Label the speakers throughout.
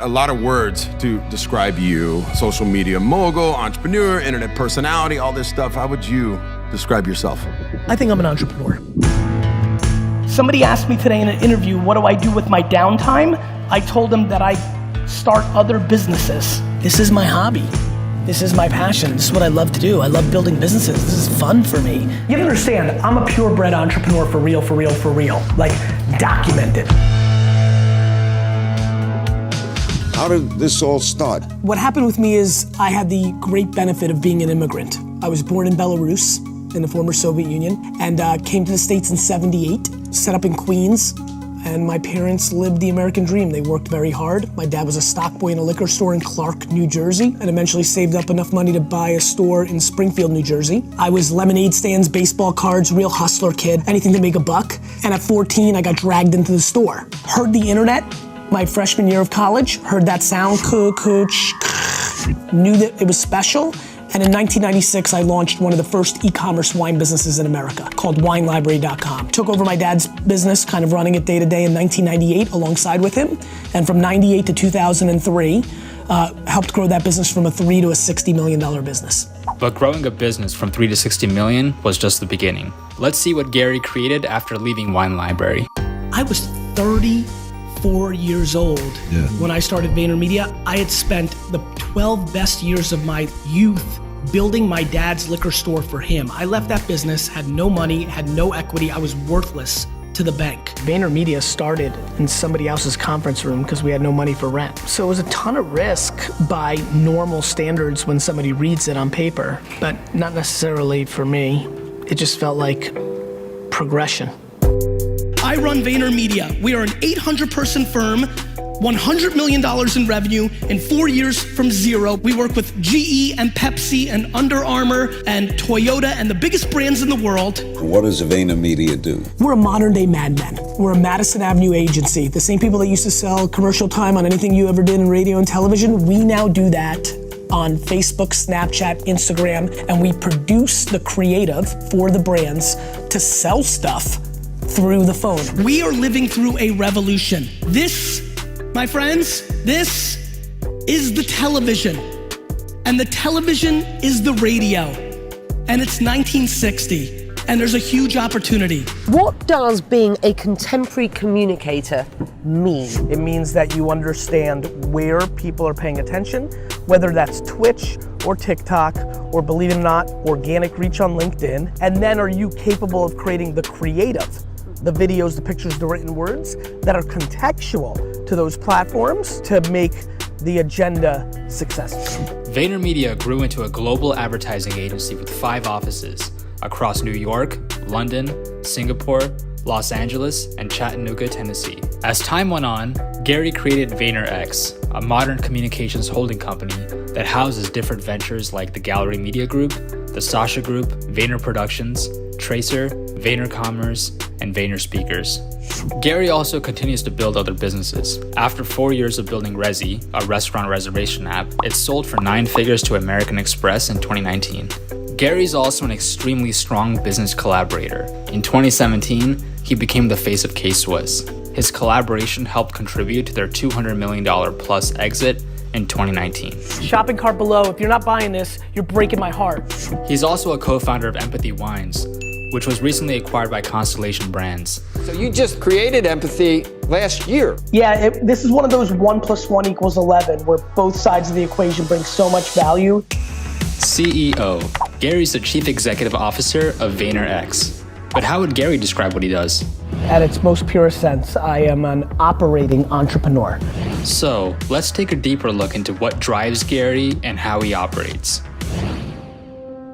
Speaker 1: a lot of words to describe you. Social media mogul, entrepreneur, internet personality, all this stuff. How would you describe yourself?
Speaker 2: I think I'm an entrepreneur. Somebody asked me today in an interview, what do I do with my downtime? I told them that I start other businesses. This is my hobby. This is my passion. This is what I love to do. I love building businesses. This is fun for me. You have to understand, I'm a purebred entrepreneur for real, for real, for real. Like, documented.
Speaker 3: How did this all start?
Speaker 2: What happened with me is I had the great benefit of being an immigrant. I was born in Belarus, in the former Soviet Union, and came to the States in '78, set up in Queens, and my parents lived the American dream. They worked very hard. My dad was a stock boy in a liquor store in Clark, New Jersey, and eventually saved up enough money to buy a store in Springfield, New Jersey. I was lemonade stands, baseball cards, real hustler kid, anything to make a buck. And at 14, I got dragged into the store. Heard the internet, my freshman year of college, heard that sound, knew that it was special. And in 1996, I launched one of the first e-commerce wine businesses in America called WineLibrary.com. Took over my dad's business, kind of running it day to day in 1998 alongside with him. And from 98 to 2003, helped grow that business from a $3 to a $60 million business.
Speaker 4: But growing a business from 3 to 60 million was just the beginning. Let's see what Gary created after leaving Wine Library.
Speaker 2: I was 34 years old when I started VaynerMedia. I had spent the 12 best years of my youth building my dad's liquor store for him. I left that business, had no money, had no equity. I was worthless to the bank. VaynerMedia started in somebody else's conference room because we had no money for rent. So it was a ton of risk by normal standards when somebody reads it on paper, but not necessarily for me. It just felt like progression. I run VaynerMedia. We are an 800-person firm, $100 million in revenue in 4 years from zero. We work with GE and Pepsi and Under Armour and Toyota and the biggest brands in the world.
Speaker 3: What does VaynerMedia do?
Speaker 2: We're a modern day Mad Men. We're a Madison Avenue agency. The same people that used to sell commercial time on anything you ever did in radio and television, we now do that on Facebook, Snapchat, Instagram, and we produce the creative for the brands to sell stuff through the phone. We are living through a revolution. This, my friends, this is the television. And the television is the radio. And it's 1960. And there's a huge opportunity.
Speaker 5: What does being a contemporary communicator mean?
Speaker 2: It means that you understand where people are paying attention, whether that's Twitch or TikTok, or believe it or not, organic reach on LinkedIn. And then are you capable of creating the creative, the videos, the pictures, the written words that are contextual to those platforms to make the agenda successful.
Speaker 4: VaynerMedia grew into a global advertising agency with 5 offices across New York, London, Singapore, Los Angeles, and Chattanooga, Tennessee. As time went on, Gary created VaynerX, a modern communications holding company that houses different ventures like the Gallery Media Group, the Sasha Group, Vayner Productions, Tracer, VaynerCommerce, and Vayner Speakers. Gary also continues to build other businesses. After 4 years of building Resy, a restaurant reservation app, it sold for 9 figures to American Express in 2019. Gary's also an extremely strong business collaborator. In 2017, he became the face of K-Swiss. His collaboration helped contribute to their $200 million plus exit in 2019.
Speaker 2: Shopping cart below. If you're not buying this, you're breaking my heart.
Speaker 4: He's also a co-founder of Empathy Wines, which was recently acquired by Constellation Brands.
Speaker 6: So you just created Empathy last year.
Speaker 2: Yeah, this is one of those 1 + 1 = 11, where both sides of the equation bring so much value.
Speaker 4: CEO. Gary's the Chief Executive Officer of VaynerX. But how would Gary describe what he does?
Speaker 2: At its most purest sense, I am an operating entrepreneur.
Speaker 4: So, let's take a deeper look into what drives Gary and how he operates.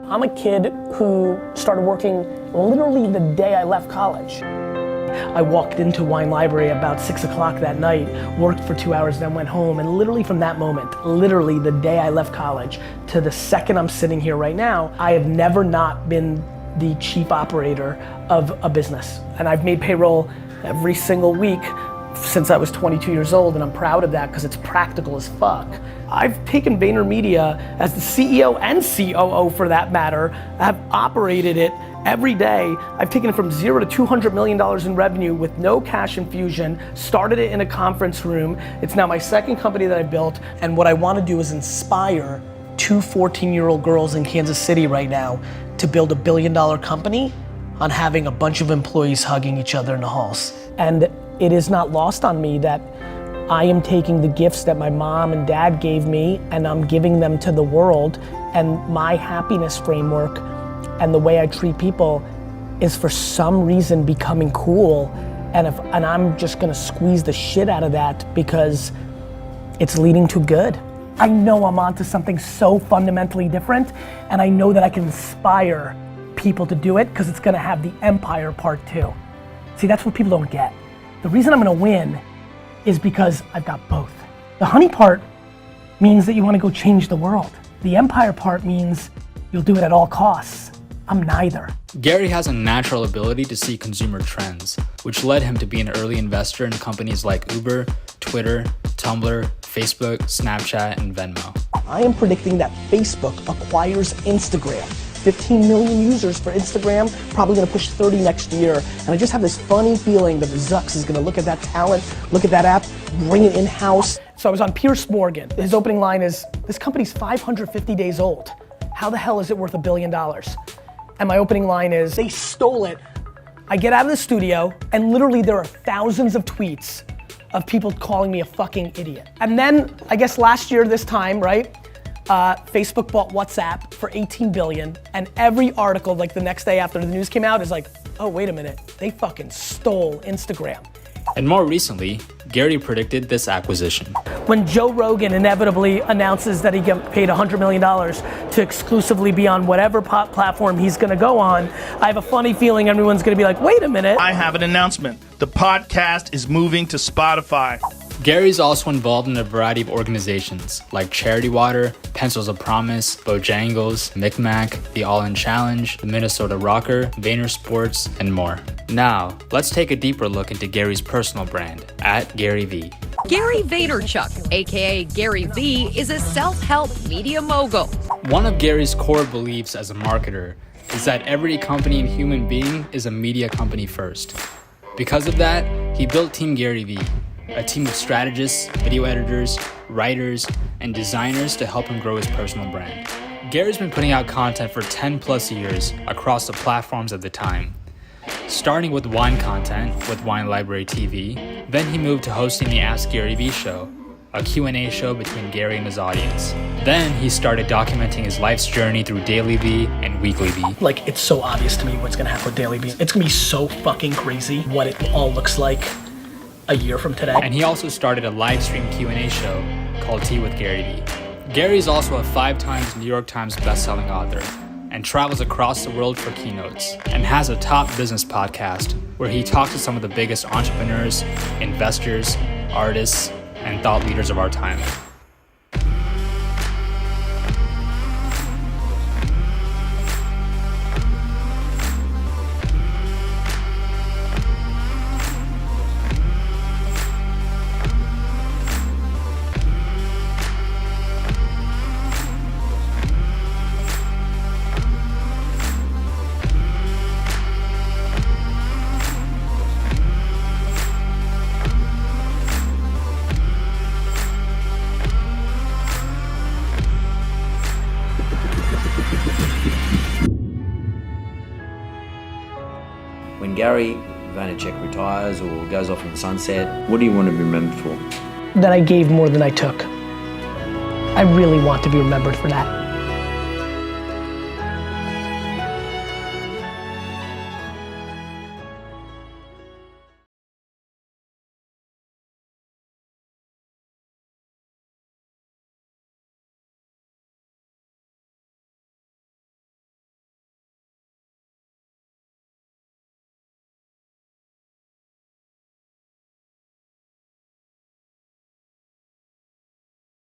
Speaker 2: I'm a kid who started working literally the day I left college. I walked into Wine Library about 6 o'clock that night, worked for 2 hours, then went home, and literally from that moment, literally the day I left college to the second I'm sitting here right now, I have never not been the chief operator of a business. And I've made payroll every single week since I was 22 years old, and I'm proud of that because it's practical as fuck. I've taken VaynerMedia as the CEO and COO for that matter, have operated it, Every day, I've taken it from $0 to $200 million in revenue with no cash infusion, started it in a conference room. It's now my second company that I built, and what I want to do is inspire two 14-year-old girls in Kansas City right now to build $1 billion company on having a bunch of employees hugging each other in the halls. And it is not lost on me that I am taking the gifts that my mom and dad gave me and I'm giving them to the world, and my happiness framework and the way I treat people is for some reason becoming cool, and I'm just gonna squeeze the shit out of that because it's leading to good. I know I'm onto something so fundamentally different, and I know that I can inspire people to do it because it's gonna have the empire part too. See, that's what people don't get. The reason I'm gonna win is because I've got both. The honey part means that you wanna go change the world. The empire part means you'll do it at all costs. I'm neither.
Speaker 4: Gary has a natural ability to see consumer trends, which led him to be an early investor in companies like Uber, Twitter, Tumblr, Facebook, Snapchat, and Venmo.
Speaker 2: I am predicting that Facebook acquires Instagram. 15 million users for Instagram, probably gonna push 30 next year. And I just have this funny feeling that Zucks is gonna look at that talent, look at that app, bring it in-house. So I was on Pierce Morgan. His opening line is, this company's 550 days old. How the hell is it worth $1 billion? And my opening line is, they stole it. I get out of the studio and literally there are thousands of tweets of people calling me a fucking idiot. And then, I guess last year this time, right? Facebook bought WhatsApp for $18 billion, and every article like the next day after the news came out is like, oh, wait a minute, they fucking stole Instagram.
Speaker 4: And more recently, Gary predicted this acquisition.
Speaker 2: When Joe Rogan inevitably announces that he get paid $100 million to exclusively be on whatever platform he's gonna go on, I have a funny feeling everyone's gonna be like, wait a minute.
Speaker 7: I have an announcement. The podcast is moving to Spotify.
Speaker 4: Gary's also involved in a variety of organizations like Charity Water, Pencils of Promise, Bojangles, Micmac, the All In Challenge, the Minnesota Rocker, Vayner Sports, and more. Now, let's take a deeper look into Gary's personal brand, at Garyvee.
Speaker 8: Gary Vaynerchuk, aka Garyvee, is a self-help media mogul.
Speaker 4: One of Gary's core beliefs as a marketer is that every company and human being is a media company first. Because of that, he built Team Garyvee, a team of strategists, video editors, writers, and designers to help him grow his personal brand. Gary's been putting out content for 10 plus years across the platforms of the time. Starting with wine content with Wine Library TV, then he moved to hosting the Ask Garyvee show, a Q&A show between Gary and his audience. Then he started documenting his life's journey through DailyVee and WeeklyVee.
Speaker 2: Like, it's so obvious to me what's gonna happen with DailyVee. It's gonna be so fucking crazy what it all looks like a year from today.
Speaker 4: And he also started a live stream Q&A show called Tea with Garyvee. Gary is also a 5-time New York Times bestselling author and travels across the world for keynotes and has a top business podcast where he talks to some of the biggest entrepreneurs, investors, artists, and thought leaders of our time.
Speaker 9: When Gary Vaynerchuk retires or goes off in the sunset, what do you want to be remembered for?
Speaker 2: That I gave more than I took. I really want to be remembered for that.